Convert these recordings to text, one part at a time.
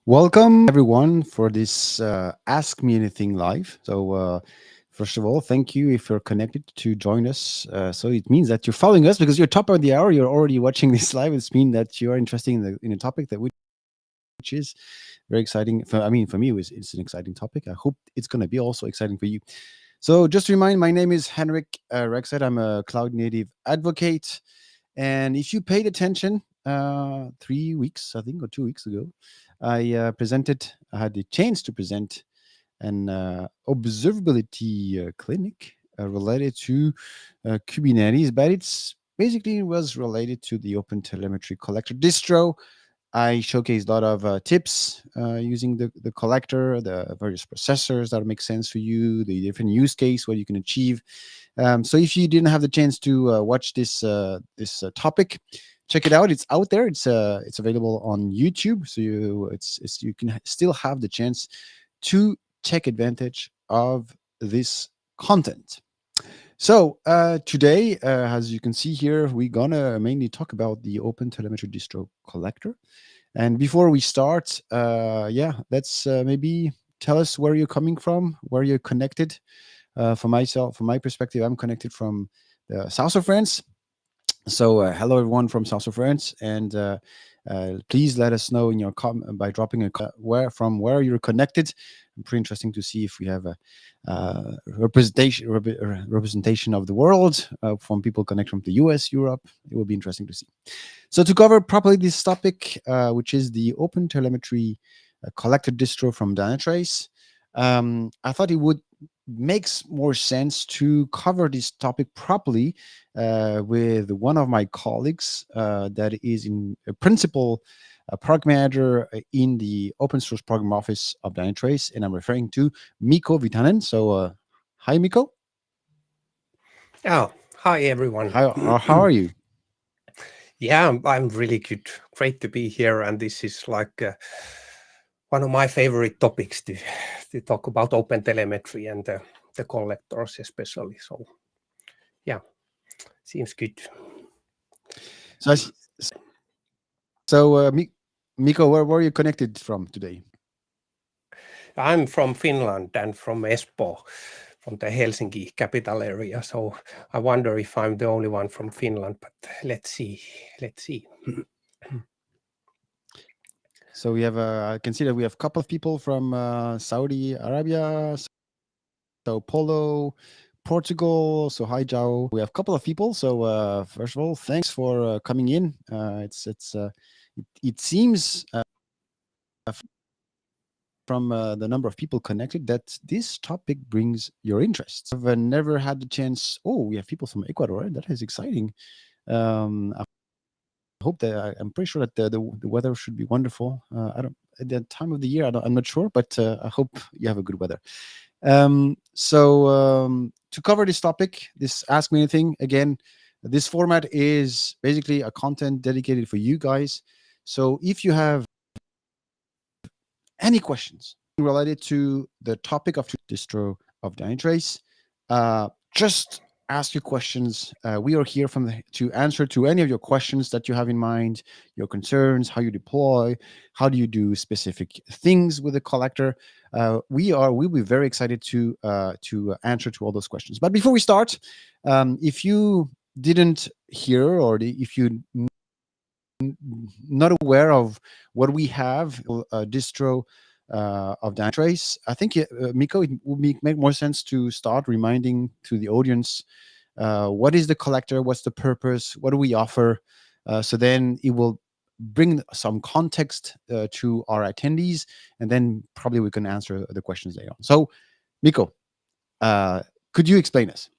Welcome everyone for this Ask Me Anything live. So first of all, thank you if you're connected to join us. So it means that you're following us because you're top of the hour. You're already watching this live. It's mean that you are interested in a topic that which is very exciting. For me, it's an exciting topic. I hope it's going to be also exciting for you. So just to remind, my name is Henrik Rexed. I'm a cloud native advocate. And if you paid attention 3 weeks, I think, or 2 weeks ago, I had the chance to present an observability clinic related to Kubernetes, but it's basically was related to the OpenTelemetry collector distro. I showcased a lot of tips using the collector, the various processors that make sense for you, the different use case, what you can achieve. So if you didn't have the chance to watch this topic, check it out. It's out there. It's available on YouTube. So you can still have the chance to take advantage of this content. So today, as you can see here, we're gonna mainly talk about the OpenTelemetry distro collector. And before we start, let's maybe tell us where you're coming from, where you're connected. For myself, from my perspective, I'm connected from the south of France. So hello everyone from south of France, and please let us know in your by dropping where you're connected. Pretty interesting to see if we have a representation of the world from people connected from the US, Europe. It will be interesting to see. So to cover properly this topic, which is the OpenTelemetry collector distro from Dynatrace, I thought it would makes more sense to cover this topic properly with one of my colleagues that is in a principal product manager in the open source program office of Dynatrace, and I'm referring to Mikko Viitanen. So hi Mikko. Oh, hi everyone. How are you? Yeah, I'm really good. Great to be here, and this is like one of my favorite topics to talk about OpenTelemetry and the collectors especially. So yeah, seems good. So Mikko, where are you connected from today? I'm from Finland and from Espoo, from the Helsinki capital area. So I wonder if I'm the only one from Finland, but let's see. So we have, I can see that we have a couple of people from Saudi Arabia, Sao Paulo, Portugal. So hi, Jao. We have a couple of people. So first of all, thanks for coming in. It seems from the number of people connected that this topic brings your interest. I've never had the chance. Oh, we have people from Ecuador. That is exciting. I hope that I'm pretty sure that the weather should be wonderful. I don't at that time of the year. I'm not sure, but I hope you have a good weather. To cover this topic, this Ask Me Anything, again, this format is basically a content dedicated for you guys. So if you have any questions related to the topic of distro of Dynatrace, just ask your questions. We are here to answer to any of your questions that you have in mind, your concerns, how you deploy, how do you do specific things with the collector. We'll be very excited to answer to all those questions. But before we start, if you didn't hear or if you not aware of what we have, distro of Dynatrace, I think Mikko, it would make more sense to start reminding to the audience what is the collector, what's the purpose, what do we offer, so then it will bring some context to our attendees, and then probably we can answer the questions later on. So Mikko, could you explain us?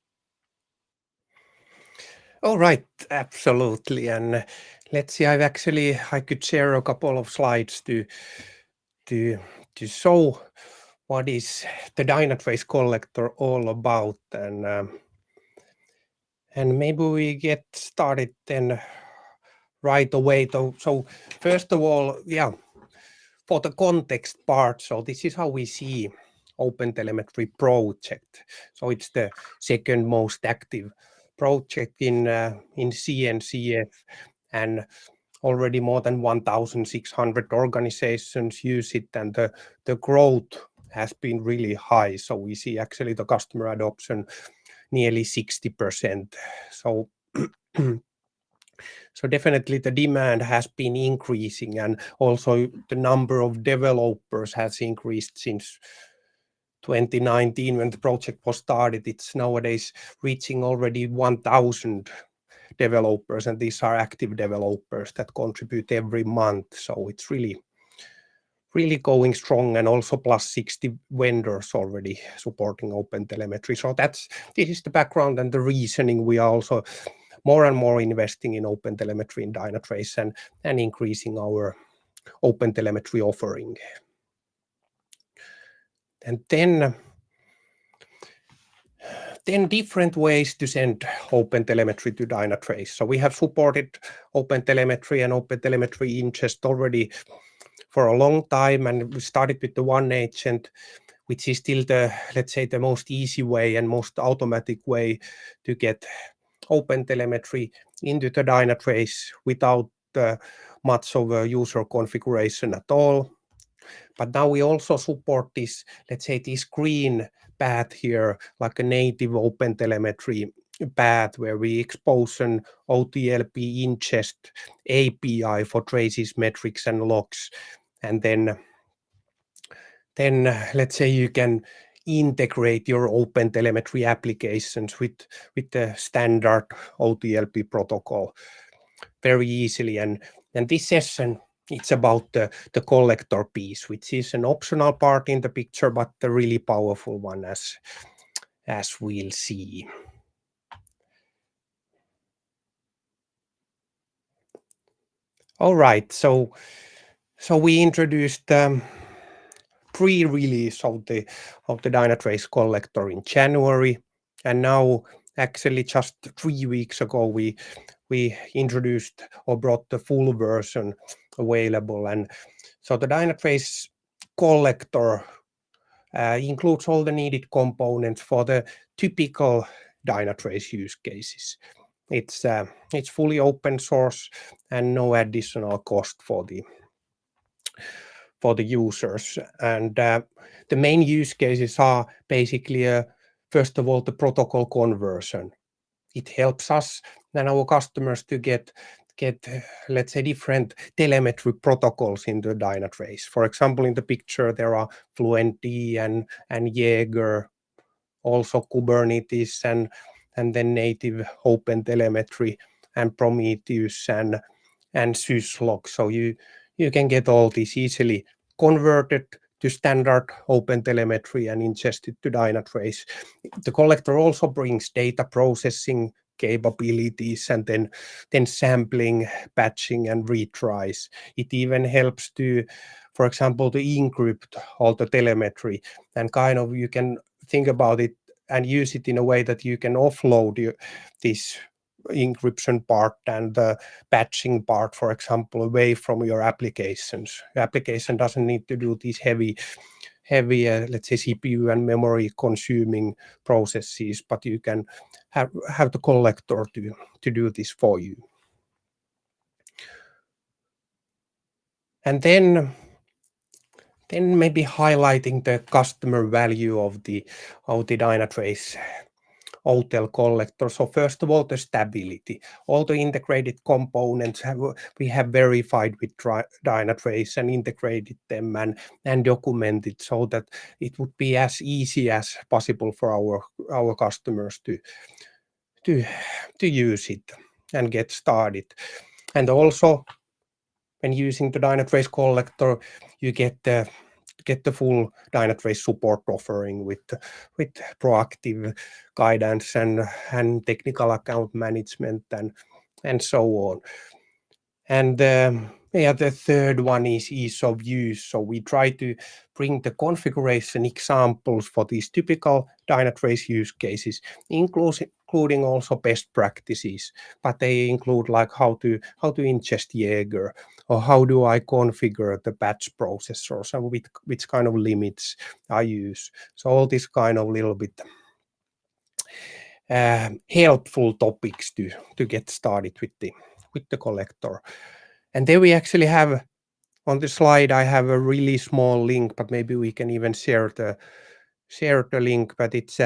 All right, absolutely. And let's see, I could share a couple of slides to show what is the Dynatrace collector all about, and maybe we get started then right away. So first of all, yeah, for the context part, so this is how we see OpenTelemetry project. So it's the second most active project in CNCF, and already more than 1,600 organizations use it, and the growth has been really high. So we see actually the customer adoption nearly 60%. So so definitely the demand has been increasing, and also the number of developers has increased since 2019 when the project was started. It's nowadays reaching already 1,000 developers, and these are active developers that contribute every month. So it's really going strong, and also plus 60 vendors already supporting OpenTelemetry. So this is the background and the reasoning. We are also more and more investing in OpenTelemetry in Dynatrace and increasing our OpenTelemetry offering. And then different ways to send OpenTelemetry to Dynatrace. So we have supported OpenTelemetry and OpenTelemetry ingest already for a long time, and we started with the one agent, which is still the, let's say, the most easy way and most automatic way to get OpenTelemetry into the Dynatrace without much of a user configuration at all. But now we also support this, let's say, this green path here, like a native OpenTelemetry path, where we expose an OTLP ingest API for traces, metrics, and logs. And then let's say you can integrate your OpenTelemetry applications with the standard OTLP protocol very easily. And this session, it's about the collector piece, which is an optional part in the picture, but the really powerful one, as we'll see. All right, so we introduced pre-release of the Dynatrace collector in January, and now actually just 3 weeks ago we introduced or brought the full version available. And so the Dynatrace collector includes all the needed components for the typical Dynatrace use cases. It's fully open source and no additional cost for the users. And the main use cases are basically, first of all, the protocol conversion. It helps us and our customers to get let's say, different telemetry protocols into Dynatrace. For example, in the picture there are Fluentd and Jaeger, also Kubernetes, and then native OpenTelemetry and Prometheus and Syslog. So you can get all this easily converted to standard OpenTelemetry and ingested to Dynatrace. The collector also brings data processing capabilities, and then sampling, batching, and retries. It even helps to, for example, to encrypt all the telemetry, and kind of you can think about it and use it in a way that you can offload this encryption part and the batching part, for example, away from your applications. The application doesn't need to do these heavy let's say, CPU and memory consuming processes, but you can have the collector to do this for you. And then maybe highlighting the customer value of the Dynatrace OTel collector. So first of all, the stability. All the integrated components we have verified with Dynatrace and integrated them and documented, so that it would be as easy as possible for our customers to use it and get started. And also, when using the Dynatrace collector, you get the full Dynatrace support offering with proactive guidance and technical account management and so on. And the third one is ease of use. So we try to bring the configuration examples for these typical Dynatrace use cases, including also best practices. But they include like how to ingest Jaeger, or how do I configure the batch processors, and which kind of limits I use. So all this kind of little bit helpful topics to get started with the collector. And there we actually have, on the slide, I have a really small link, but maybe we can even share the link, but it's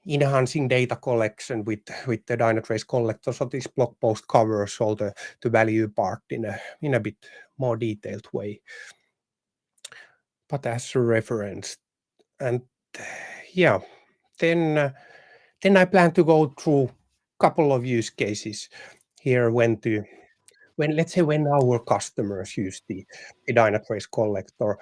enhancing data collection with the Dynatrace collector. So this blog post covers all the value part in a bit more detailed way, but as a reference. And yeah, then I plan to go through a couple of use cases here when let's say when our customers use the Dynatrace collector.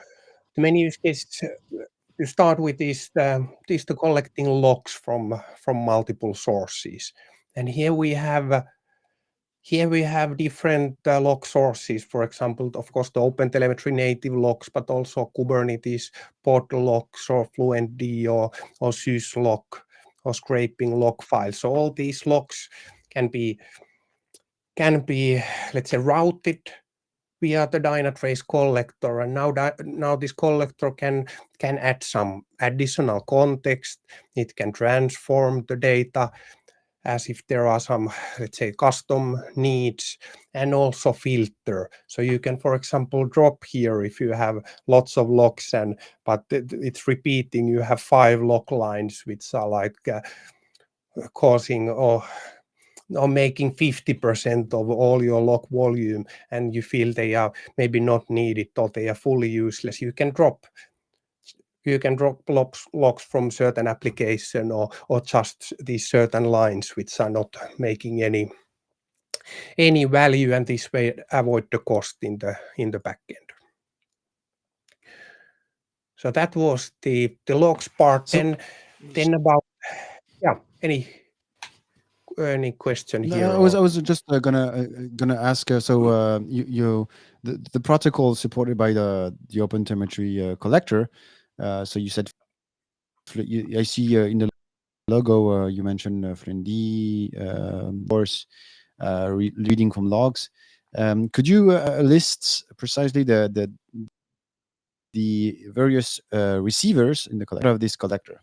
The main use case to start with is the collecting logs from multiple sources. And here we have different log sources. For example, of course, the OpenTelemetry native logs, but also Kubernetes pod logs or FluentD or syslog or scraping log files. So all these logs can be let's say routed via the Dynatrace collector, and now this collector can add some additional context. It can transform the data as if there are some, let's say, custom needs, and also filter. So you can, for example, drop here if you have lots of logs but it's repeating. You have 5 log lines which are like causing or making 50% of all your log volume, and you feel they are maybe not needed or they are fully useless. You can drop logs from certain application or just these certain lines which are not making any value, and this way avoid the cost in the back end. So that was the logs part. Then about any question here? I was just gonna ask. So the protocol supported by the OpenTelemetry collector. So you said I see in the logo you mentioned FluentD, course, reading from logs. Could you list precisely the various receivers in the collector of this collector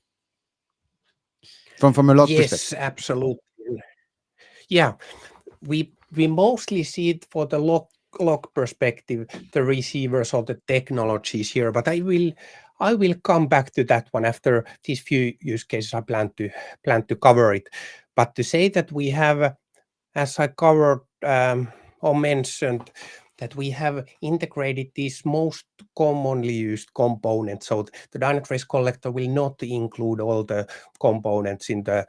from a log perspective? Yes, absolutely. Yeah, we mostly see it for the log perspective, the receivers or the technologies here, but I will come back to that one after these few use cases. I plan to cover it. But to say that we have, as I covered or mentioned, that we have integrated these most commonly used components. So the Dynatrace collector will not include all the components in the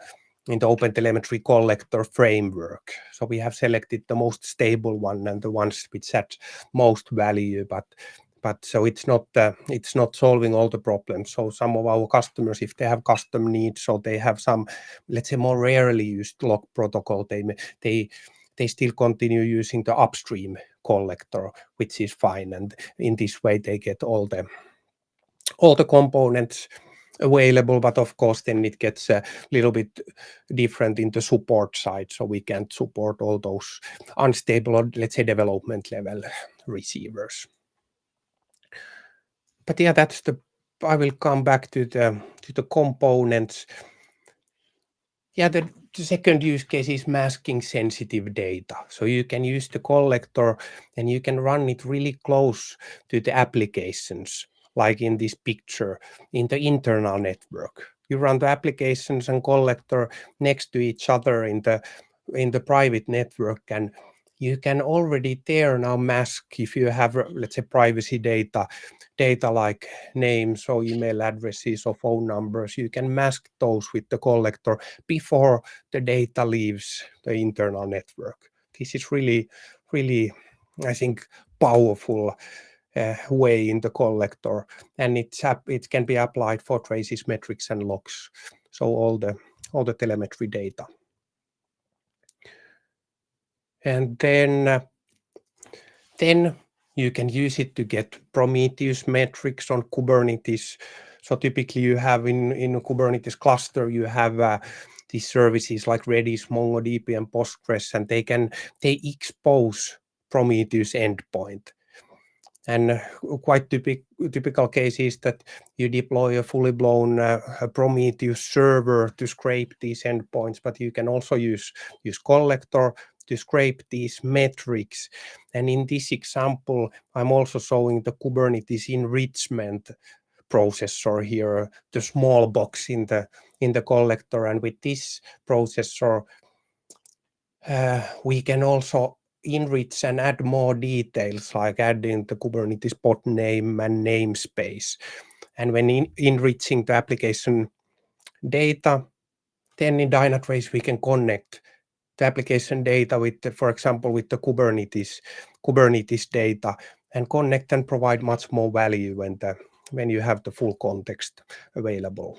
OpenTelemetry collector framework. So we have selected the most stable one and the ones which had most value, but so it's not solving all the problems. So some of our customers, if they have custom needs, or they have some, let's say, more rarely used log protocol, they still continue using the upstream collector, which is fine, and in this way they get all the components available. But of course then it gets a little bit different in the support side, so we can't support all those unstable or, let's say, development level receivers. But yeah, I will come back to the components. Yeah, the second use case is masking sensitive data. So you can use the collector and you can run it really close to the applications, like in this picture, in the internal network. You run the applications and collector next to each other in the private network, and you can already there now mask if you have, let's say, privacy data like names or email addresses or phone numbers. You can mask those with the collector before the data leaves the internal network. This is really, really, I think, powerful way in the collector, and it can be applied for traces, metrics, and logs. So all the telemetry data. And then you can use it to get Prometheus metrics on Kubernetes. So typically you have in a Kubernetes cluster, you have these services like Redis, MongoDB, and Postgres, and they expose Prometheus endpoint. And quite typical case is that you deploy a fully blown Prometheus server to scrape these endpoints, but you can also use collector to scrape these metrics. And in this example, I'm also showing the Kubernetes enrichment processor here, the small box in the collector. And with this processor, we can also enrich and add more details, like adding the Kubernetes pod name and namespace. And when enriching the application data, then in Dynatrace we can connect the application data with, for example, with the Kubernetes data, and connect and provide much more value when you have the full context available.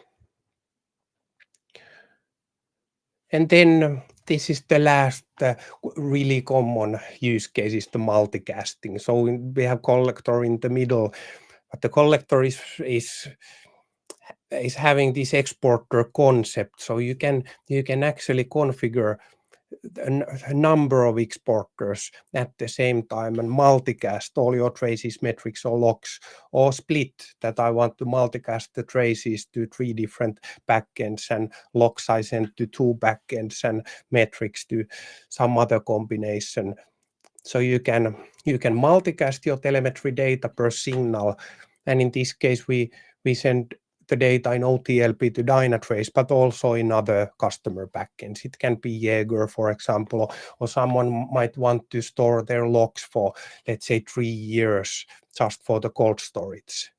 And then this is the last really common use case, is the multicasting. So we have collector in the middle, but the collector is having this exporter concept. So you can actually configure a number of exporters at the same time and multicast all your traces, metrics, or logs, or split that I want to multicast the traces to 3 different backends, and logs I send to 2 backends, and metrics to some other combination. So you can multicast your telemetry data per signal, and in this case we send the data in OTLP to Dynatrace, but also in other customer backends. It can be Jaeger, for example, or someone might want to store their logs for, let's say, 3 years just for the cold storage.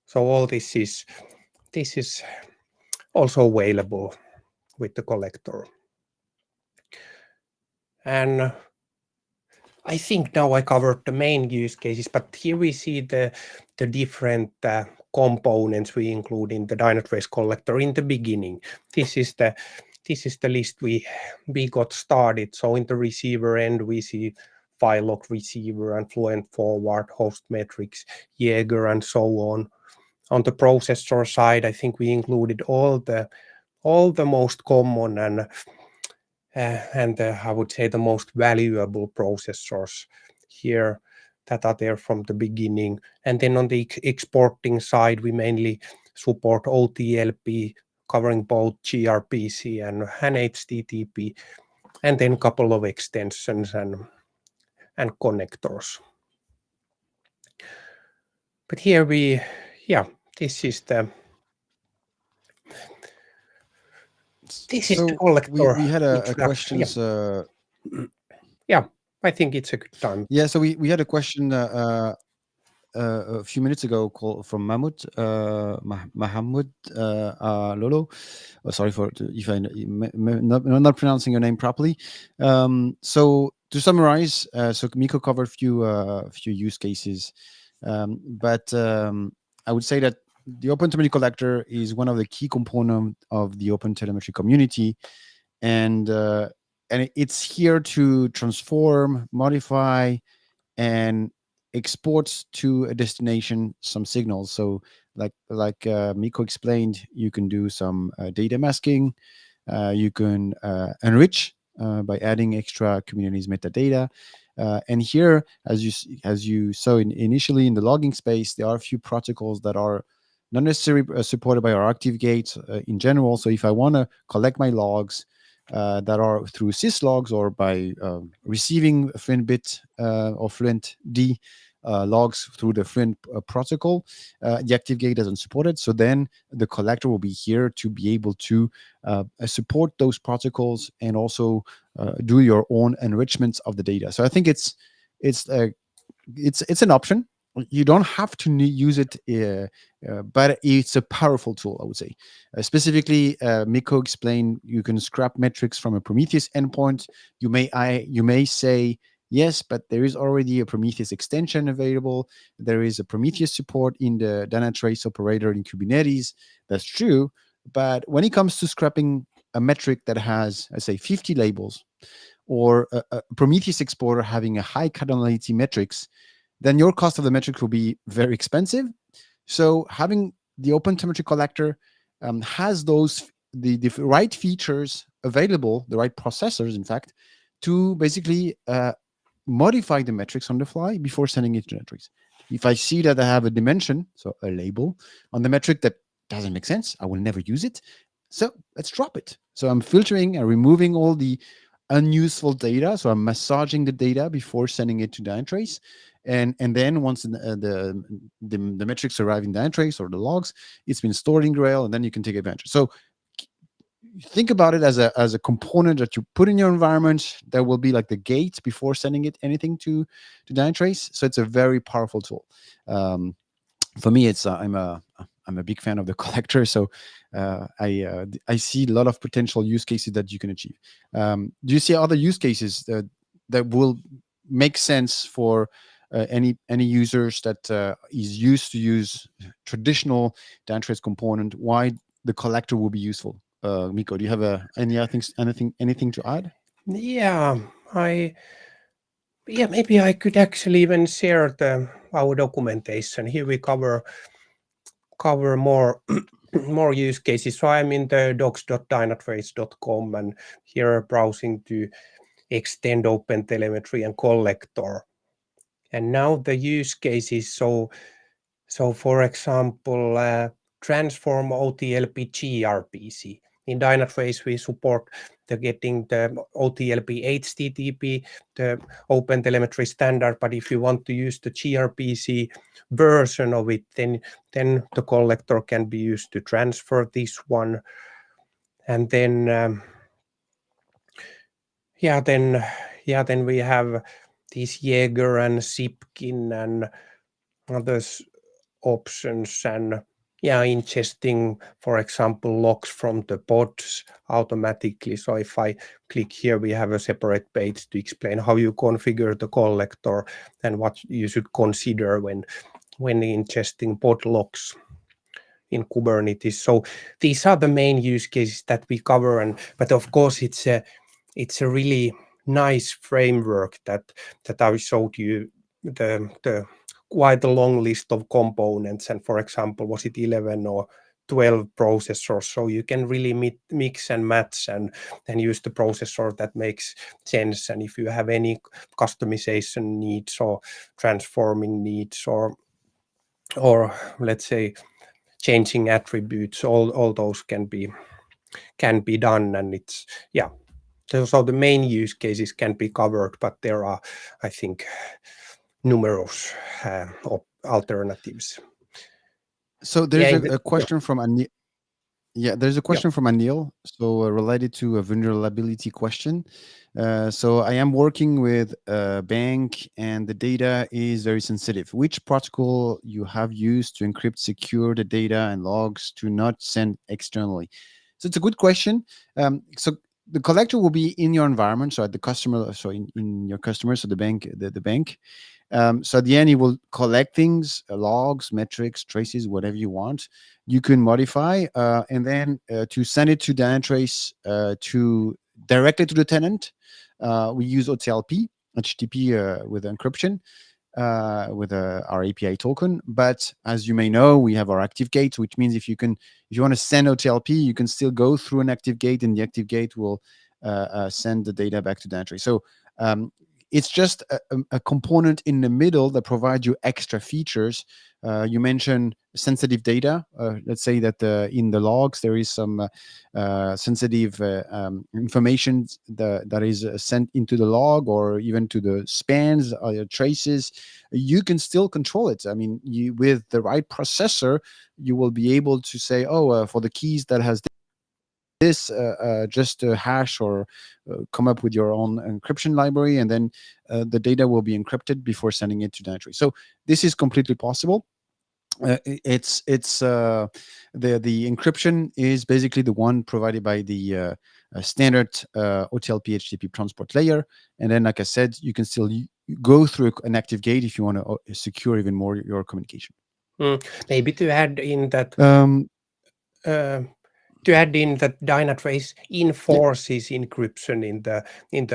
So all this is also available with the collector. And I think now I covered the main use cases, but here we see the different components we include in the Dynatrace collector in the beginning. This is the list we got started. So in the receiver end, we see file log receiver and fluent forward, host metrics, Jaeger, and so on. On the processor side, I think we included all the most common and I would say the most valuable processors here that are there from the beginning. And then on the exporting side, we mainly support OTLP, covering both gRPC and HTTP, and then a couple of extensions and connectors. But here this is the collector. We had a question. Yeah, I think it's a good time. Yeah, so we had a question a few minutes ago from Mahmoud Lolo. Oh, sorry if I'm not pronouncing your name properly. So to summarize, so Mikko covered a few use cases, but I would say that the OpenTelemetry collector is one of the key components of the OpenTelemetry community, and it's here to transform, modify, and export to a destination some signals. So like Mikko explained, you can do some data masking, you can enrich by adding extra Kubernetes metadata. And here, as you saw initially in the logging space, there are a few protocols that are not necessarily supported by our ActiveGate in general. So if I want to collect my logs that are through syslogs or by receiving FluentBit or FluentD logs through the Fluent protocol, the ActiveGate doesn't support it. So then the collector will be here to be able to support those protocols and also do your own enrichments of the data. So I think it's an option. You don't have to use it, but it's a powerful tool, I would say. Specifically, Mikko explained you can scrap metrics from a Prometheus endpoint. You may say, yes, but there is already a Prometheus extension available. There is a Prometheus support in the Dynatrace operator in Kubernetes. That's true. But when it comes to scrapping a metric that has, let's say, 50 labels, or a Prometheus exporter having a high cardinality metrics, then your cost of the metric will be very expensive. So having the OpenTelemetry collector has the right features available, the right processors, in fact, to basically modify the metrics on the fly before sending it to Dynatrace. If I see that I have a dimension, so a label on the metric that doesn't make sense, I will never use it. So let's drop it. So I'm filtering and removing all the unuseful data. So I'm massaging the data before sending it to Dynatrace. And then once the metrics arrive in Dynatrace or the logs, it's been stored in Grail, and then you can take advantage. So think about it as a component that you put in your environment that will be like the gate before sending it anything to Dynatrace. So it's a very powerful tool. For me, it's I'm a big fan of the collector, so I see a lot of potential use cases that you can achieve. Do you see other use cases that will make sense for any users that is used to use traditional Dynatrace component? Why the collector will be useful? Mikko, do you have anything to add? Yeah, maybe I could actually even share our documentation. Here we cover more more use cases. So I'm in the docs.dynatrace.com, and here browsing to extend OpenTelemetry and collector. And now the use cases. So for example, transform OTLP gRPC. In Dynatrace, we support getting the OTLP HTTP, the OpenTelemetry standard. But if you want to use the gRPC version of it, then the collector can be used to transfer this one. And then then we have these Jaeger and Zipkin and others options, and ingesting, for example, logs from the pods automatically. So if I click here, we have a separate page to explain how you configure the collector and what you should consider when ingesting pod logs in Kubernetes. So these are the main use cases that we cover, but of course it's a really nice framework that I showed you, the quite a long list of components, and for example, was it 11 or 12 processors, so you can really mix and match and use the processor that makes sense. And if you have any customization needs or transforming needs or let's say changing attributes, all those can be done. And it's so the main use cases can be covered, but there are, I think, numerous alternatives. So there's a question from Anil. Yeah, there's a question from Anil. So related to a vulnerability question. So I am working with a bank, and the data is very sensitive. Which protocol you have used to encrypt, secure the data and logs to not send externally? So it's a good question. So the collector will be in your environment, so at the customer, so in your customer, so the bank, the bank. So at the end, you will collect things, logs, metrics, traces, whatever you want. You can modify, and then to send it to Dynatrace to directly to the tenant, we use OTLP, HTTP with encryption, with our API token. But as you may know, we have our active gate, which means if you want to send OTLP, you can still go through an active gate, and the active gate will send the data back to Dynatrace. So it's just a component in the middle that provides you extra features. You mentioned sensitive data. Let's say that in the logs there is some sensitive information that is sent into the log, or even to the spans or traces. You can still control it. I mean, with the right processor, you will be able to say, for the keys that has this, just hash or come up with your own encryption library, and then the data will be encrypted before sending it to Dynatrace. So this is completely possible. It's the encryption is basically the one provided by the standard OTLP HTTP transport layer, and then, like I said, you can still go through an active gate if you want to secure even more your communication. Maybe to add in that. Dynatrace enforces encryption in the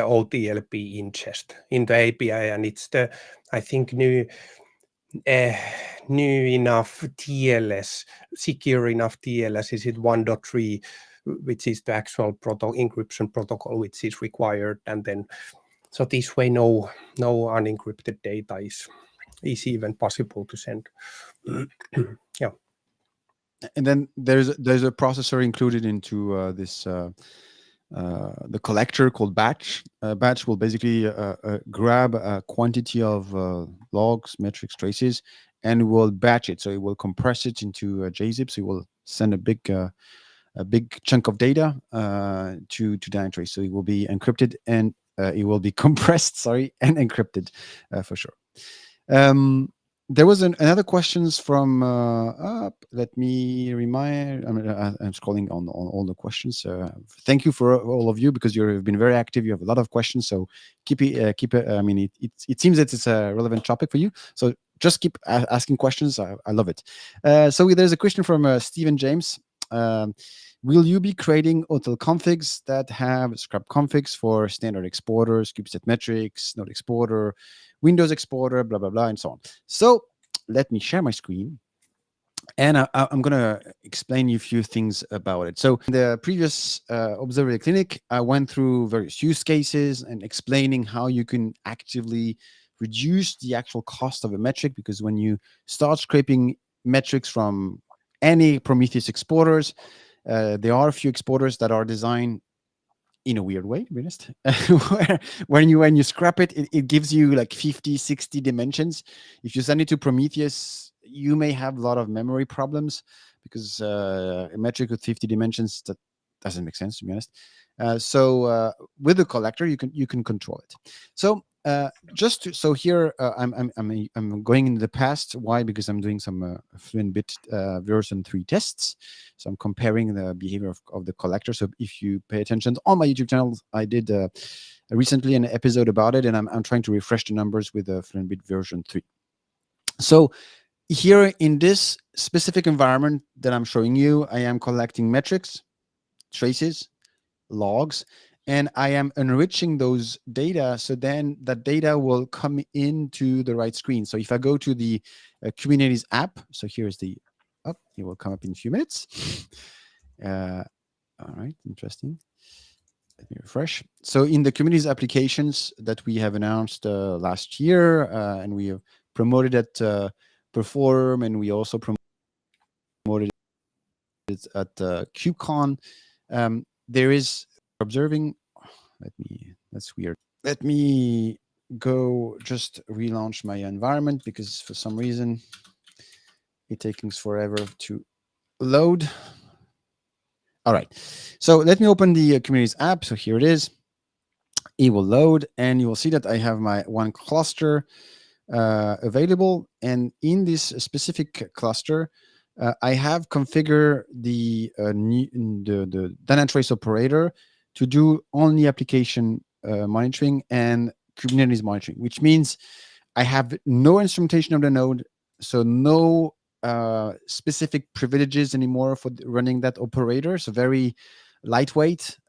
OTLP ingest in the API, and it's the, I think, new enough TLS, secure enough TLS. Is it 1.3, which is the actual encryption protocol which is required, and then so this way no unencrypted data is even possible to send. Yeah. And then there's a processor included into this the collector called batch. Batch will basically grab a quantity of logs, metrics, traces, and will batch it. So it will compress it into JZip. So it will send a big chunk of data to Dynatrace. So it will be encrypted and it will be compressed, sorry, and encrypted for sure. There was another questions from let me remind. I'm scrolling on all the questions. Thank you for all of you, because you've been very active. You have a lot of questions, so keep it. I mean, it seems that it's a relevant topic for you. So just keep asking questions. I love it. So there's a question from Stephen James. Will you be creating OTel configs that have scrap configs for standard exporters, kubeset metrics, node exporter, Windows exporter, blah, blah, blah, and so on? So let me share my screen. And I'm going to explain you a few things about it. So in the previous Observability Clinic, I went through various use cases and explaining how you can actively reduce the actual cost of a metric, because when you start scraping metrics from any Prometheus exporters, there are a few exporters that are designed in a weird way, to be honest, where when you scrap it, it gives you like 50, 60 dimensions. If you send it to Prometheus, you may have a lot of memory problems, because a metric with 50 dimensions, that doesn't make sense, to be honest. So with the collector, you can control it. So so here I'm going into the past. Why? Because I'm doing some Fluentbit version 3 tests. So I'm comparing the behavior of the collector. So if you pay attention on my YouTube channel, I did recently an episode about it, and I'm trying to refresh the numbers with Fluentbit version 3. So here in this specific environment that I'm showing you, I am collecting metrics, traces, logs, and I am enriching those data. So then that data will come into the right screen. So if I go to the Kubernetes app, so here's the, it will come up in a few minutes. All right, interesting. Let me refresh. So in the Kubernetes applications that we have announced last year, and we have promoted at Perform, and we also promoted it at KubeCon, there is observing. That's weird. Let me go just relaunch my environment, because for some reason it takes forever to load. All right, so let me open the Kubernetes app. So here it is. It will load, and you will see that I have my one cluster available, and in this specific cluster, I have configured the Dynatrace operator to do only application monitoring and Kubernetes monitoring, which means I have no instrumentation of the node, so no specific privileges anymore for running that operator. So very lightweight,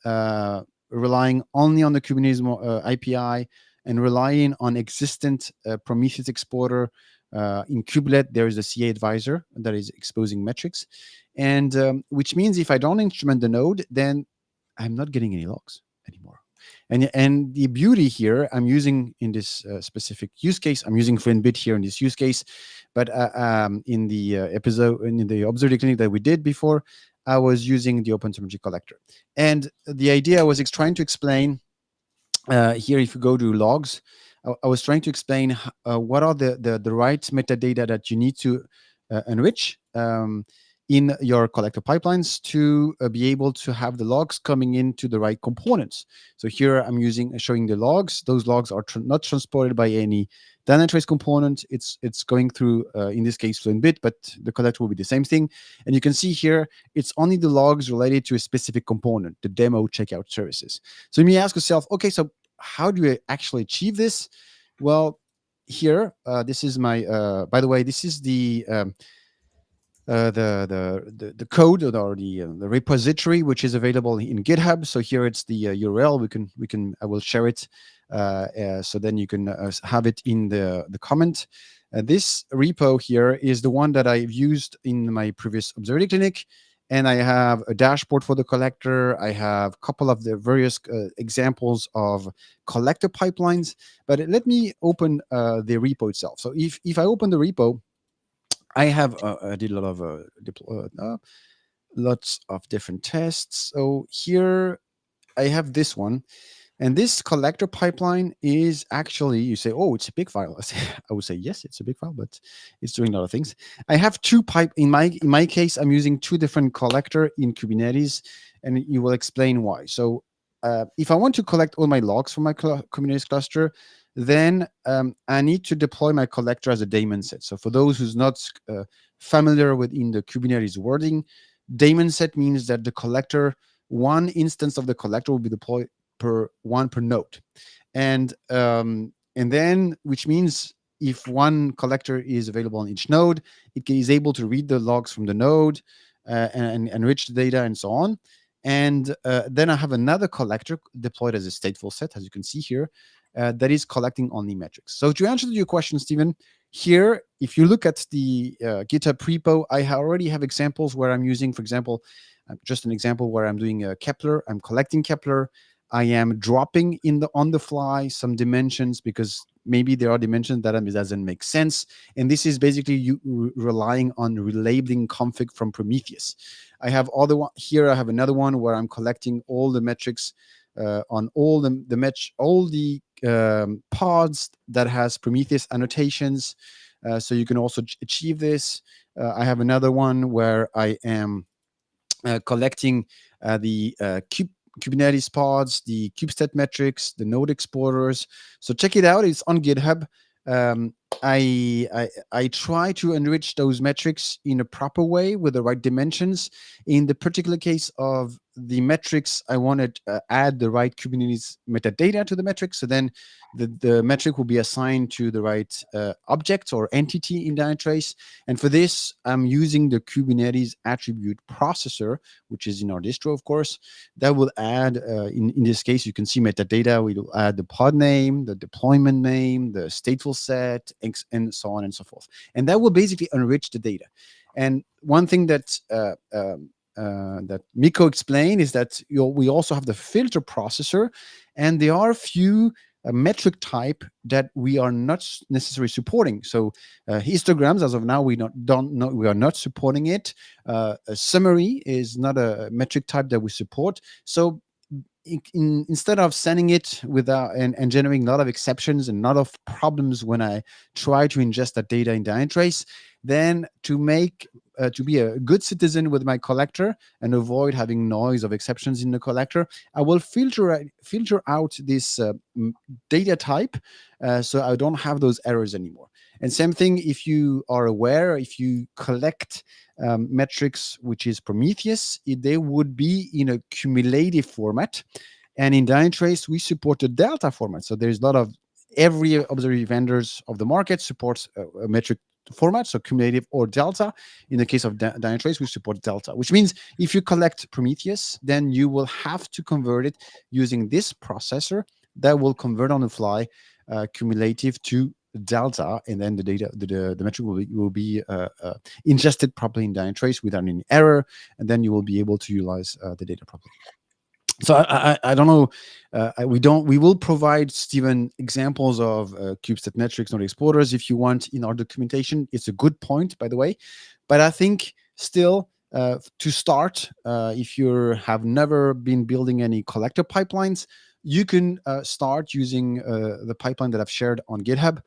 relying only on the Kubernetes API, and relying on existent Prometheus exporter. In Kubelet, there is a CA advisor that is exposing metrics, and which means if I don't instrument the node, then I'm not getting any logs anymore. And the beauty here, I'm using in this specific use case, I'm using Fluentbit here in this use case, but in the episode, in the Observability Clinic that we did before, I was using the OpenTelemtry collector. And the idea was trying to explain, here, if you go to logs, I was trying to explain what are the right metadata that you need to enrich in your collector pipelines to be able to have the logs coming into the right components. So here I'm showing the logs. Those logs are not transported by any Dynatrace component. It's going through, in this case, Fluentbit, but the collector will be the same thing. And you can see here, it's only the logs related to a specific component, the demo checkout services. So you may ask yourself, okay, so how do I actually achieve this? Well, here, this is my, by the way, this is the code, or the repository, which is available in GitHub. So here it's the URL. I will share it, so then you can have it in the comment. This repo here is the one that I've used in my previous Observability Clinic, and I have a dashboard for the collector. I have a couple of the various examples of collector pipelines. But let me open the repo itself. So if I open the repo, I did a lot of lots of different tests. So here I have this one. And this collector pipeline is actually, you say, oh, it's a big file. I would say, yes, it's a big file, but it's doing a lot of things. I have two pipe in my case. I'm using two different collector in Kubernetes, and you will explain why. So if I want to collect all my logs from my Kubernetes cluster, then I need to deploy my collector as a daemon set. So for those who's not familiar with in the Kubernetes wording, daemon set means that the collector, one instance of the collector will be deployed per node, and then, which means if one collector is available on each node, it is able to read the logs from the node and enrich the data and so on. And then I have another collector deployed as a stateful set, as you can see here, that is collecting only metrics. So to answer your question, Stephen, here, if you look at the GitHub repo, I already have examples where I'm using, for example, just an example where I'm doing a Kepler, I'm collecting Kepler, I am dropping on the fly some dimensions because maybe there are dimensions that doesn't make sense. And this is basically you relying on relabeling config from Prometheus. I have other one here. I have another one where I'm collecting all the metrics on all the pods that has Prometheus annotations. So you can also achieve this. I have another one where I am collecting the Kubernetes pods, the kubestat metrics, the node exporters. So check it out. It's on GitHub. I try to enrich those metrics in a proper way with the right dimensions. In the particular case of the metrics, I want to add the right Kubernetes metadata to the metrics. So then the metric will be assigned to the right object or entity in Dynatrace. And for this, I'm using the Kubernetes attribute processor, which is in our distro, of course. That will add, in this case, you can see metadata. We will add the pod name, the deployment name, the stateful set, and so on and so forth. And that will basically enrich the data. And one thing that that Mikko explained is that we also have the filter processor, and there are a few metric type that we are not necessarily supporting. So histograms, as of now, we are not supporting it. A summary is not a metric type that we support. So instead of sending it without and generating a lot of exceptions and a lot of problems when I try to ingest that data in Dynatrace, then to be a good citizen with my collector and avoid having noise of exceptions in the collector, I will filter out this data type so I don't have those errors anymore. And same thing, if you are aware, if you collect metrics, which is Prometheus, they would be in a cumulative format. And in Dynatrace, we support the Delta format. So there's a lot of, every observability vendors of the market supports a metric format, so cumulative or Delta. In the case of Dynatrace, we support Delta, which means if you collect Prometheus, then you will have to convert it using this processor that will convert on the fly cumulative to Delta, and then the data, the metric will be ingested properly in Dynatrace without any error, and then you will be able to utilize the data properly. So I don't know. We will provide, Stephen, examples of kubestat metrics, node exporters, if you want, in our documentation. It's a good point, by the way. But I think still to start, if you have never been building any collector pipelines, you can start using the pipeline that I've shared on GitHub.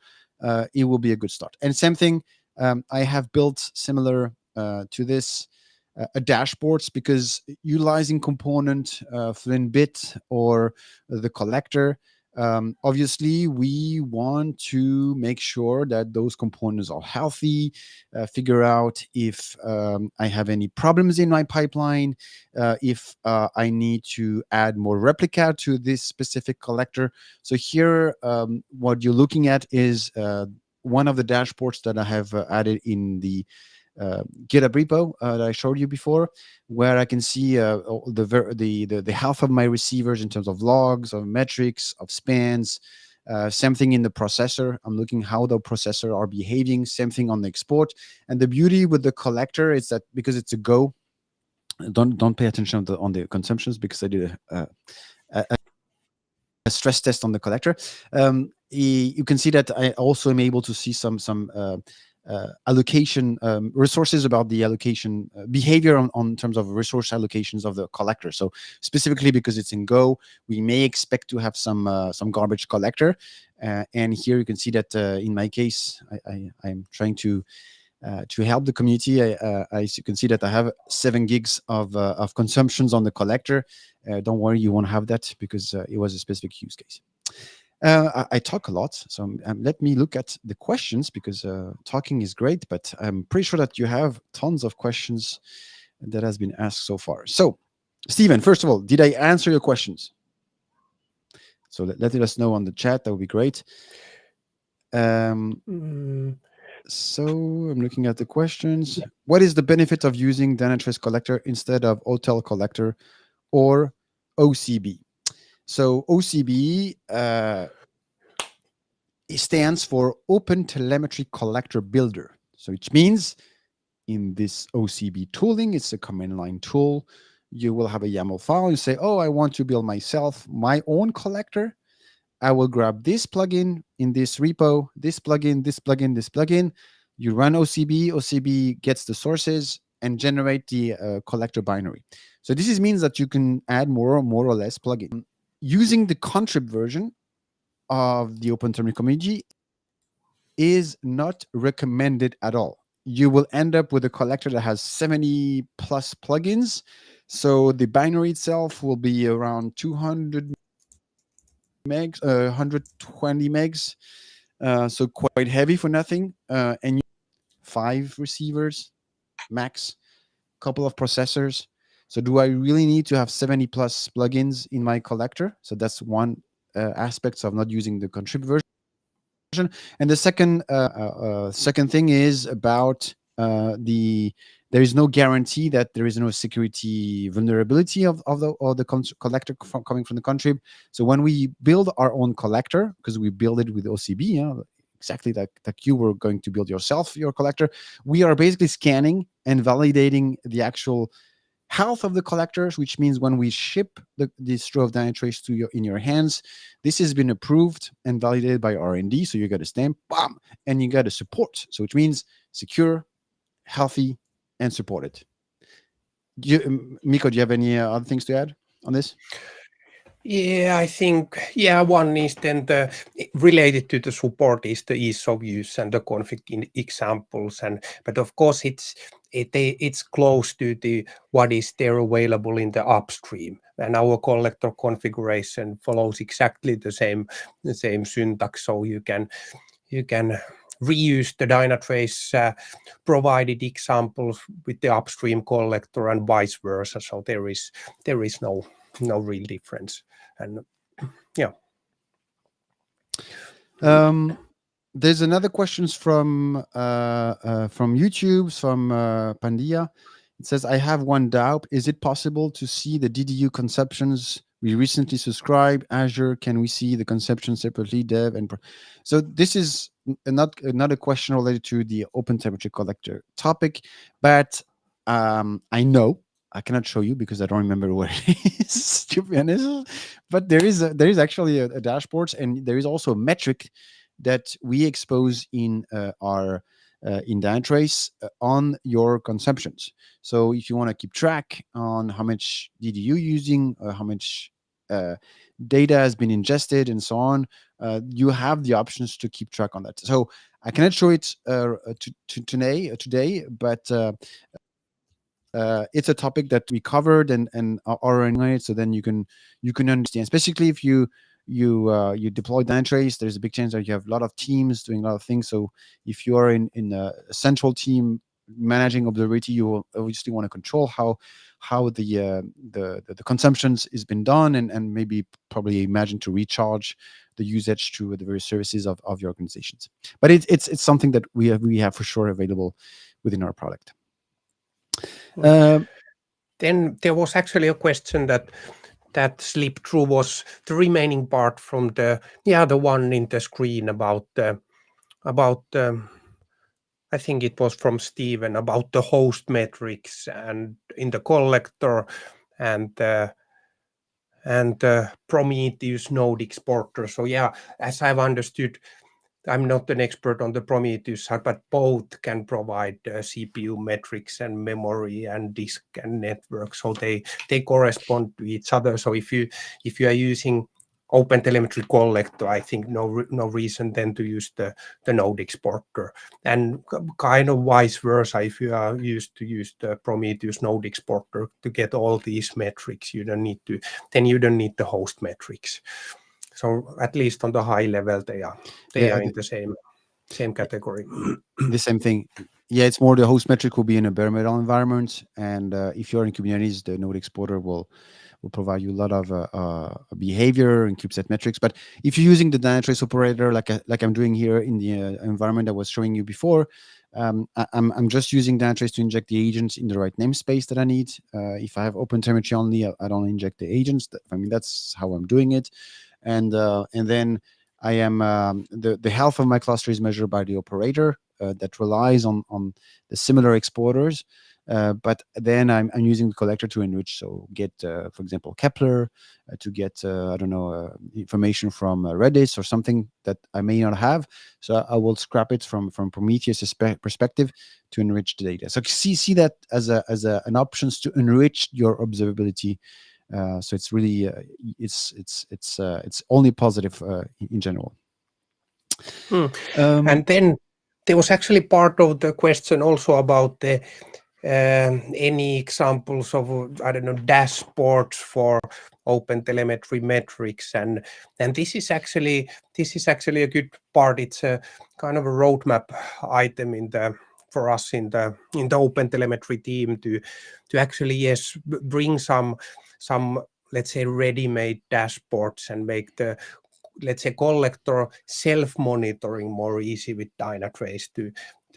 It will be a good start. And same thing, I have built similar to this. Dashboards, because utilizing component FlintBit or the collector, obviously we want to make sure that those components are healthy, figure out if I have any problems in my pipeline, if I need to add more replica to this specific collector. So here, what you're looking at is one of the dashboards that I have added in the GitHub repo that I showed you before, where I can see the health of my receivers in terms of logs, of metrics, of spans. Same thing in the processor. I'm looking how the processor are behaving. Same thing on the export. And the beauty with the collector is that because it's a Go, don't pay attention on the consumptions, because I did a stress test on the collector. You can see that I also am able to see some allocation resources about the allocation behavior on terms of resource allocations of the collector. So specifically because it's in Go, we may expect to have some garbage collector. And here you can see that in my case, I'm trying to help the community. As you can see that I have 7 gigs of consumptions on the collector. Don't worry, you won't have that because it was a specific use case. I talk a lot, so let me look at the questions because talking is great, but I'm pretty sure that you have tons of questions that has been asked so far. So, Steven, first of all, did I answer your questions? So let us know on the chat. That would be great. So I'm looking at the questions. What is the benefit of using Dynatrace collector instead of OTel collector or OCB? So OCB it stands for OpenTelemetry Collector Builder. So which means in this OCB tooling, it's a command line tool. You will have a YAML file. You say, oh, I want to build myself my own collector. I will grab this plugin in this repo, this plugin, this plugin, this plugin. You run OCB. OCB gets the sources and generate the collector binary. So this means that you can add more or less plugin. Using the contrib version of the OpenTelemtry community is not recommended at all. You will end up with a collector that has 70 plus plugins. So the binary itself will be around 200 megs, 120 megs. So quite heavy for nothing. And you 5 receivers max, couple of processors. So do I really need to have 70 plus plugins in my collector? So that's one aspect of not using the contrib version. And the second thing is about there is no guarantee that there is no security vulnerability of the collector coming from the contrib. So when we build our own collector, because we build it with OCB, exactly like you were going to build yourself your collector, we are basically scanning and validating the actual health of the collectors, which means when we ship the distro of Dynatrace to in your hands, this has been approved and validated by R&D. So you got a stamp, bam, and you got a support. So which means secure, healthy, and supported. Mikko, do you have any other things to add on this? Yeah, I think, one is then related to the support is the ease of use and the config examples. But of course, it's close to what is there available in the upstream. And our collector configuration follows exactly the same syntax. So you can reuse the Dynatrace provided examples with the upstream collector and vice versa. So there is no real difference. And there's another questions from YouTube, from Pandia. It says, I have one doubt. Is it possible to see the DDU conceptions we recently subscribed? Azure, can we see the conception separately, dev and so this is not a question related to the OpenTelemtry collector topic, but I know I cannot show you because I don't remember where it is, to be honest. But there is actually a dashboard, and there is also a metric that we expose in our in Dynatrace on your consumptions. So if you want to keep track on how much DDU using, how much data has been ingested, and so on, you have the options to keep track on that. So I cannot show it today, but it's a topic that we covered and are in it, so then you can understand, especially if you deploy Dynatrace. There's a big chance that you have a lot of teams doing a lot of things. So if you are in a central team managing observability, you will obviously want to control how the consumptions is been done, and maybe probably imagine to recharge the usage to the various services of your organizations. But it's something that we have for sure available within our product. Then there was actually a question that slipped through, was the remaining part from the one in the screen about I think it was from Steven, about the host metrics and in the collector and Prometheus node exporter. So as I've understood, I'm not an expert on the Prometheus side, but both can provide CPU metrics and memory and disk and network. So they correspond to each other. So if you are using OpenTelemetry collector, I think no reason then to use the node exporter, and kind of vice versa. If you are used to use the Prometheus node exporter to get all these metrics, you don't need the host metrics. So at least on the high level, they are in the same category. The same thing. Yeah, it's more the host metric will be in a bare metal environment, and if you're in Kubernetes, the node exporter will provide you a lot of behavior and kubeset metrics. But if you're using the Dynatrace operator, like I'm doing here in the environment I was showing you before, I'm just using Dynatrace to inject the agents in the right namespace that I need. If I have OpenTelemetry only, I don't inject the agents. I mean, that's how I'm doing it. And then I am the health of my cluster is measured by the operator that relies on the similar exporters. But then I'm using the collector to enrich. So get, for example, Kepler, to get, I don't know, information from Redis or something that I may not have. So I will scrap it from Prometheus' perspective to enrich the data. So see that as an options to enrich your observability. So it's really it's only positive in general. And then there was actually part of the question also about the any examples of, I don't know, dashboards for OpenTelemetry metrics, and this is actually a good part. It's a kind of a roadmap item for us in the OpenTelemetry team to actually bring some let's say ready-made dashboards and make the, let's say, collector self-monitoring more easy with Dynatrace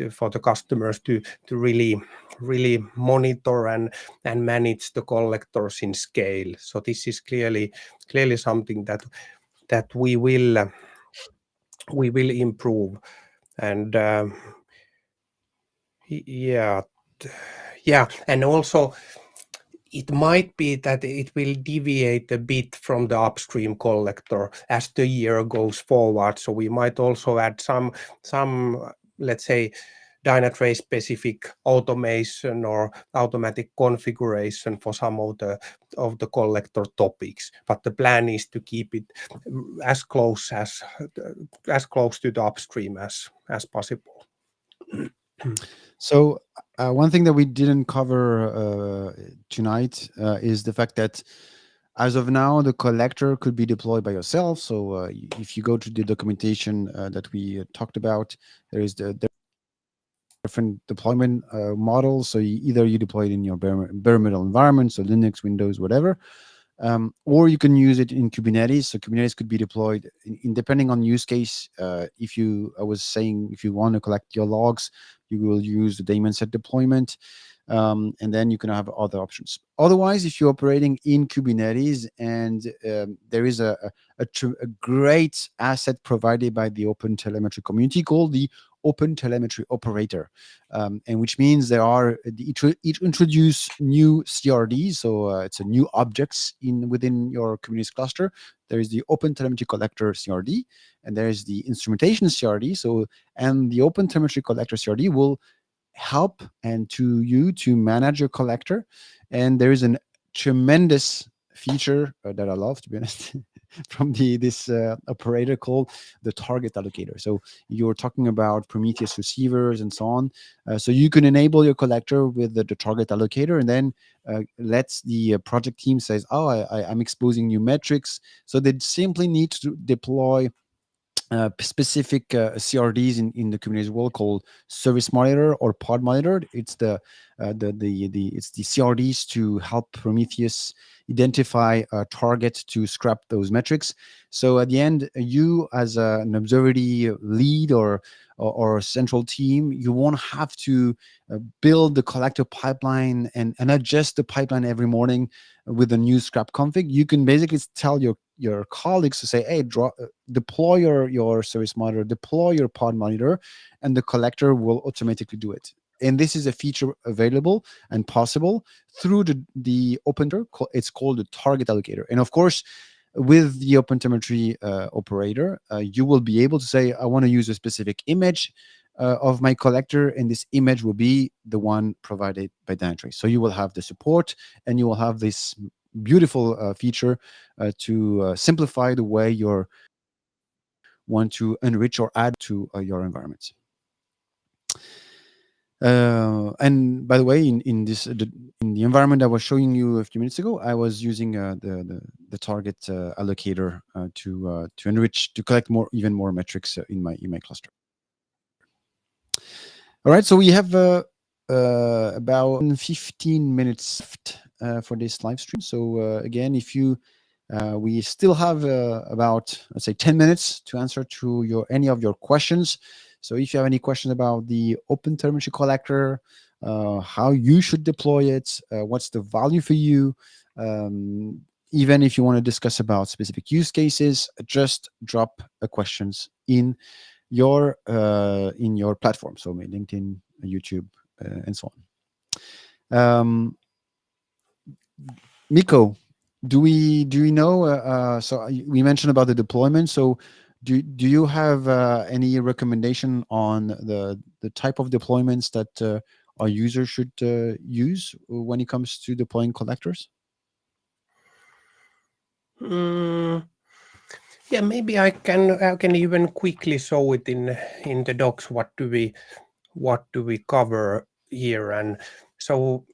for the customers to really monitor and manage the collectors in scale. So this is clearly something that we will improve. And and also it might be that it will deviate a bit from the upstream collector as the year goes forward. So we might also add some let's say Dynatrace specific automation or automatic configuration for some of the collector topics. But the plan is to keep it as close to the upstream as possible. So one thing that we didn't cover tonight is the fact that as of now, the collector could be deployed by yourself. So if you go to the documentation that we talked about, there is the different deployment models. So either you deploy it in your bare metal environment, so Linux, Windows, whatever, or you can use it in Kubernetes. So Kubernetes could be deployed depending on use case. I was saying, if you want to collect your logs, you will use the daemon set deployment, and then you can have other options. Otherwise, if you're operating in Kubernetes and there is a great asset provided by the OpenTelemetry community called the OpenTelemetry operator, and which means it introduce new CRDs. So it's a new objects within your Kubernetes cluster. There is the OpenTelemetry collector CRD, and there is the instrumentation CRD. So, and the OpenTelemetry collector CRD will help to manage your collector. And there is a tremendous feature that I love, to be honest, from this operator called the target allocator. So you're talking about Prometheus receivers and so on. So you can enable your collector with the target allocator, and then lets the project team says, oh, I'm exposing new metrics. So they simply need to deploy specific CRDs in the Kubernetes world called service monitor or pod monitor. It's the CRDs to help Prometheus identify a target to scrap those metrics. So at the end, you as an observability lead or central team, you won't have to build the collector pipeline and adjust the pipeline every morning with a new scrap config. You can basically tell your colleagues to say, hey, deploy your service monitor, deploy your pod monitor, and the collector will automatically do it. And this is a feature available and possible through the OpenTelemetry. It's called the target allocator. And of course, with the OpenTelemetry operator, you will be able to say, I want to use a specific image of my collector, and this image will be the one provided by Dynatrace. So you will have the support, and you will have this beautiful feature to simplify the way you want to enrich or add to your environments. And by the way, in the environment I was showing you a few minutes ago, I was using the target allocator to enrich, to collect even more metrics in my cluster. All right, so we have about 15 minutes left for this live stream. So again, if you we still have about, let's say, 10 minutes to answer to any of your questions. So if you have any questions about the OpenTelemetry collector, how you should deploy it, what's the value for you, even if you want to discuss about specific use cases, just drop questions in your platform, so LinkedIn, YouTube, and so on. Mikko, do we know? So we mentioned about the deployment. So do you have any recommendation on the type of deployments that our users should use when it comes to deploying collectors? Yeah, maybe I can even quickly show it in the docs. What do we cover here? And so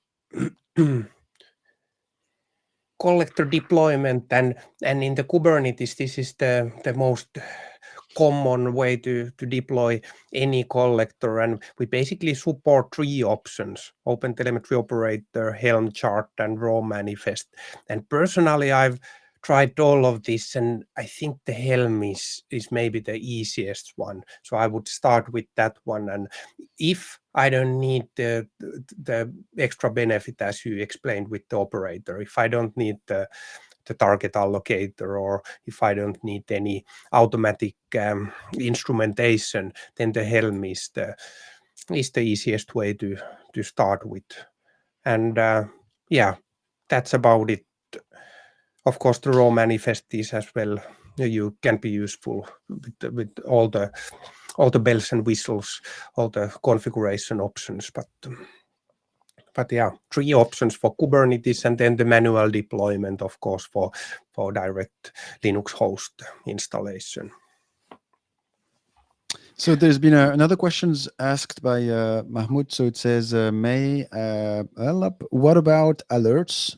collector deployment, and in the Kubernetes, this is the most common way to deploy any collector, and we basically support 3 options: OpenTelemetry operator, Helm chart, and raw manifest. And personally, I've tried all of this, and I think the Helm is maybe the easiest one, so I would start with that one. And if I don't need the extra benefit, as you explained with the operator, if I don't need the target allocator, or if I don't need any automatic instrumentation, then the Helm is the easiest way to start with. And yeah, that's about it. Of course, the raw manifest is as well. You can be useful with all the bells and whistles, all the configuration options, but yeah, 3 options for Kubernetes, and then the manual deployment, of course, for direct Linux host installation. So there's been another questions asked by Mahmoud. So it says, what about alerts?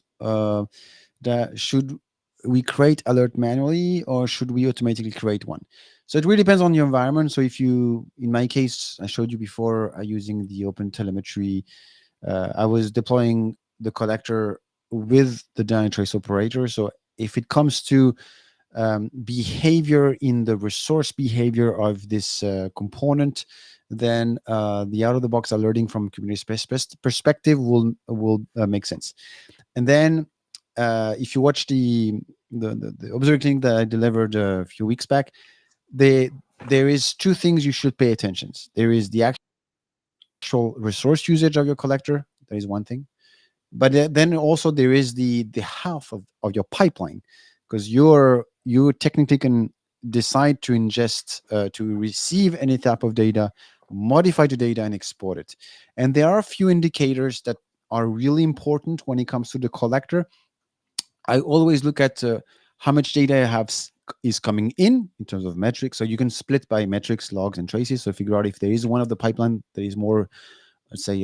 That should we create alert manually, or should we automatically create one? So it really depends on your environment. So if you, in my case, I showed you before, using the OpenTelemetry, I was deploying the collector with the Dynatrace operator. So if it comes to behavior in the resource behavior of this component, then the out-of-the-box alerting from Kubernetes perspective will make sense. And then if you watch the Observer Clinic that I delivered a few weeks back, there is 2 things you should pay attention. There is the actual resource usage of your collector. That is one thing. But then also there is the health of your pipeline, because you technically can decide to ingest, to receive any type of data, modify the data, and export it. And there are a few indicators that are really important when it comes to the collector. I always look at how much data I have is coming in terms of metrics. So you can split by metrics, logs, and traces. So figure out if there is one of the pipeline that is more, let's say,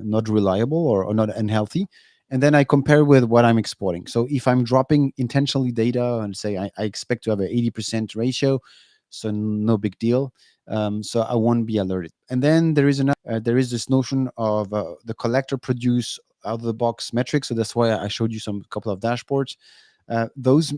not reliable or not unhealthy. And then I compare with what I'm exporting. So if I'm dropping intentionally data and say I expect to have an 80% ratio, so no big deal. So I won't be alerted. And then there is this notion of the collector produce out of the box metrics. So that's why I showed you a couple of dashboards. Those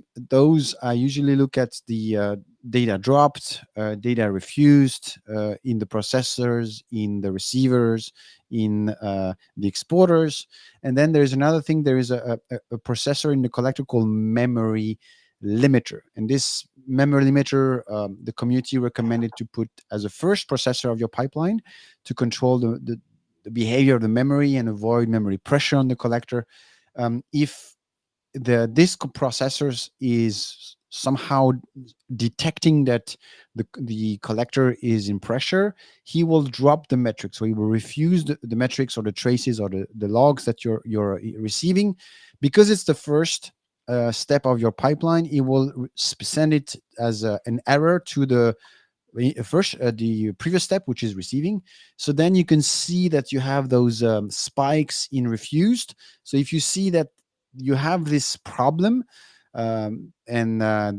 I usually look at the data dropped, data refused in the processors, in the receivers, in the exporters. And then there's another thing. There is a processor in the collector called memory limiter. And this memory limiter, the community recommended to put as a first processor of your pipeline to control the behavior of the memory and avoid memory pressure on the collector. If the disk processors is somehow detecting that the collector is in pressure, he will drop the metrics. So he will refuse the metrics or the traces or the logs that you're receiving, because it's the first step of your pipeline. It will send it as an error to the first the previous step, which is receiving. So then you can see that you have those spikes in refused. So if you see that you have this problem, and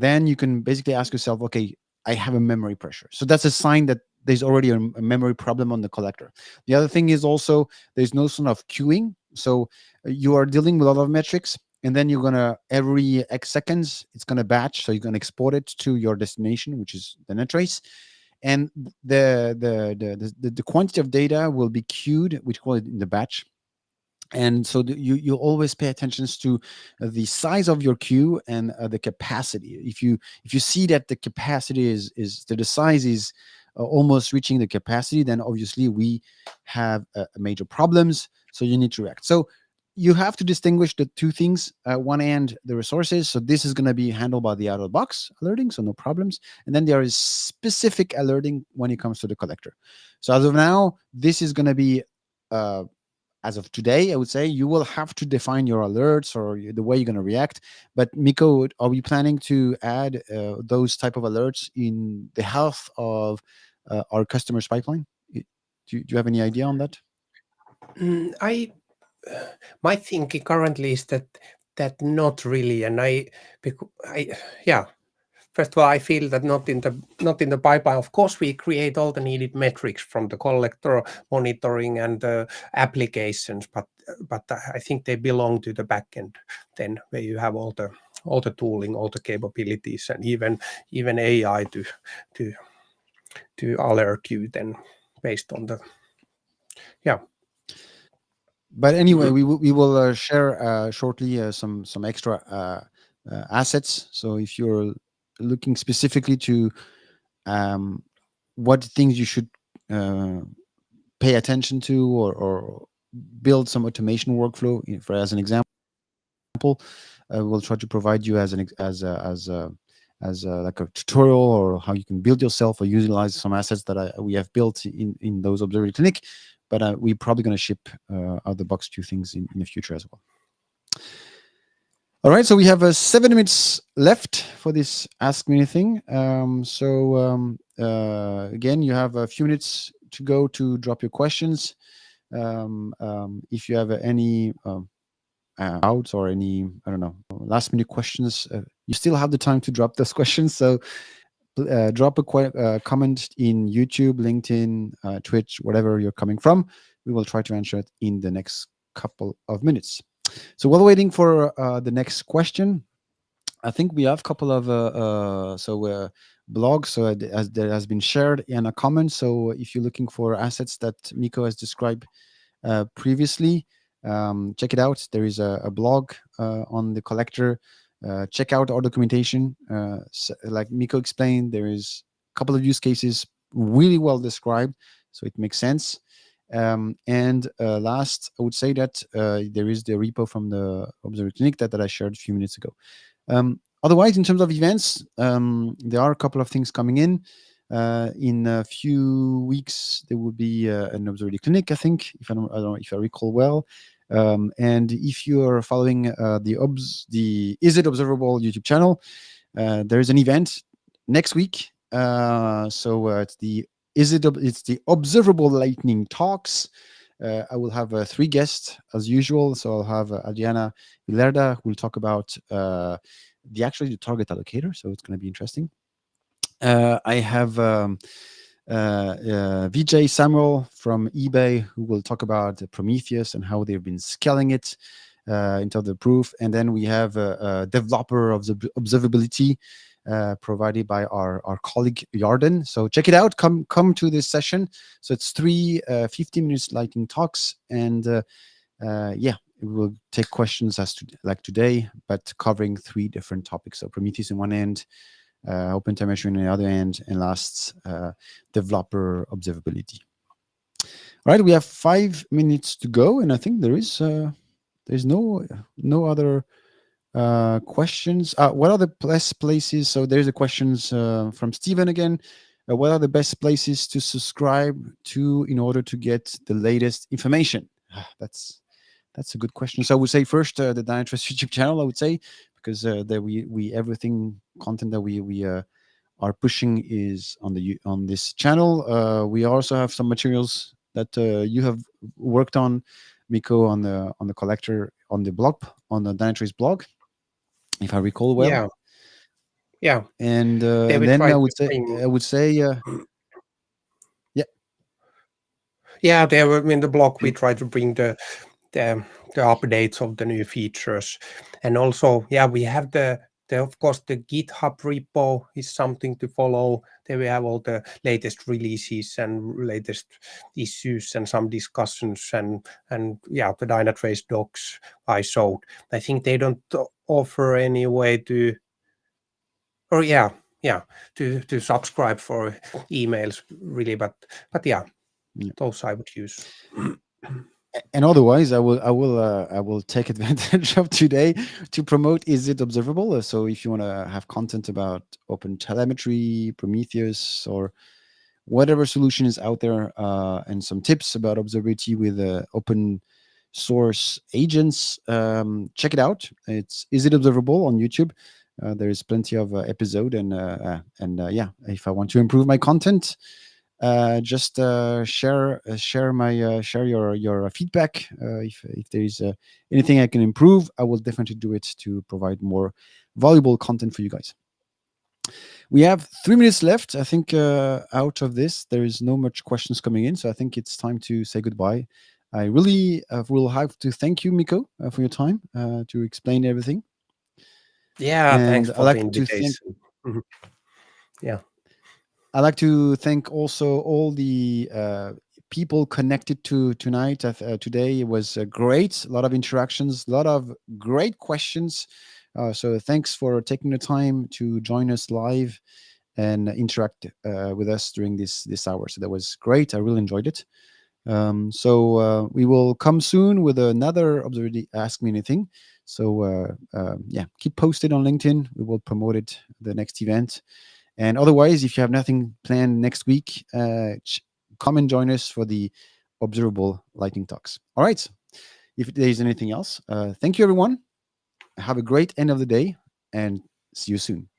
then you can basically ask yourself, okay, I have a memory pressure. So that's a sign that there's already a memory problem on the collector. The other thing is also there's no sort of queuing. So you are dealing with a lot of metrics, and then you're gonna every X seconds it's gonna batch. So you're gonna export it to your destination, which is the Dynatrace, and the quantity of data will be queued, which call it in the batch. And so you always pay attention to the size of your queue and the capacity. If you see that the capacity is the size is almost reaching the capacity, then obviously we have major problems. So you need to react. So you have to distinguish the two things. One end, the resources. So this is going to be handled by the out of the box alerting, so no problems. And then there is specific alerting when it comes to the collector. So as of now, this is going to be as of today, I would say you will have to define your alerts or the way you're going to react. But Mikko, are we planning to add those type of alerts in the health of our customers' pipeline? Do you have any idea on that? I my thinking currently is that not really, and yeah. First of all, I feel that not in the pipeline. Of course, we create all the needed metrics from the collector monitoring and applications, but I think they belong to the backend then, where you have all the tooling, all the capabilities, and even AI to alert you then based on the But anyway, we will share shortly some extra assets. So if you're looking specifically to what things you should pay attention to, or build some automation workflow, for as an example, we'll try to provide you as like a tutorial, or how you can build yourself or utilize some assets that we have built in those observability clinic. But we're probably going to ship out of the box two things in the future as well. All right, so we have 7 minutes left for this Ask Me Anything. Again, you have a few minutes to go to drop your questions. If you have any doubts or any, I don't know, last minute questions, you still have the time to drop those questions. So drop a comment in YouTube, LinkedIn, Twitch, whatever you're coming from. We will try to answer it in the next couple of minutes. So while waiting for the next question, I think we have a couple of blogs that has been shared in a comment. So if you're looking for assets that Mikko has described previously, check it out. There is a blog on the collector. Check out our documentation. So, like Mikko explained, there is a couple of use cases really well described, so it makes sense. And last, I would say that there is the repo from the Observability Clinic that I shared a few minutes ago. Otherwise, in terms of events, there are a couple of things coming in. In a few weeks, there will be an Observability Clinic, I think, I don't know if I recall well. And if you are following the Is It Observable YouTube channel, there is an event next week. So it's the Observable Lightning Talks. I will have 3 guests as usual. So I'll have Adriana Vilerda, who will talk about the target allocator. So it's going to be interesting. I have Vijay Samuel from eBay, who will talk about Prometheus and how they've been scaling it into the proof. And then we have a developer of the observability provided by our colleague Yarden. So check it out. Come to this session. So it's 3 15 minutes lightning talks, and yeah, we will take questions like today, but covering 3 different topics. So Prometheus in one end, OpenTelemtry on the other end, and last, developer observability. All right, we have 5 minutes to go, and I think there's no other Questions. What are the best places? So there's a questions from Steven again. What are the best places to subscribe to in order to get the latest information? That's a good question. So I would say first the Dynatrace YouTube channel. I would say because there we everything content that we are pushing is on this channel. We also have some materials that you have worked on, Mikko, on the collector on the blog on the Dynatrace blog, if I recall well. Yeah, yeah. And There we then try I to would say bring. yeah. Yeah, there in the blog we try to bring the the updates of the new features, and also we have the of course the GitHub repo is something to follow. There we have all the latest releases and latest issues and some discussions and the Dynatrace docs I showed. I think they don't offer any way to, or to subscribe for emails really, but Yeah. those I would use. And otherwise, I will take advantage of today to promote Is It Observable. So if you want to have content about OpenTelemetry, Prometheus, or whatever solution is out there, and some tips about observability with open source agents, check it out. It's Is It Observable on YouTube. There is plenty of episode if I want to improve my content, just share my share your feedback. If there is anything I can improve, I will definitely do it to provide more valuable content for you guys. We have 3 minutes left. I think out of this there is no much questions coming in, so I think it's time to say goodbye. I really will have to thank you, Mikko, for your time to explain everything. Yeah, And thanks I for the like to thank invitation. Mhm. Yeah. I'd like to thank also all the people connected to tonight. Today it was great. A lot of interactions, a lot of great questions. So thanks for taking the time to join us live and interact with us during this hour. So that was great. I really enjoyed it. So we will come soon with another Observability Ask Me Anything. So keep posted on LinkedIn. We will promote it the next event. And otherwise, if you have nothing planned next week, come and join us for the Observable Lightning Talks. All right. If there is anything else, thank you, everyone. Have a great end of the day and see you soon.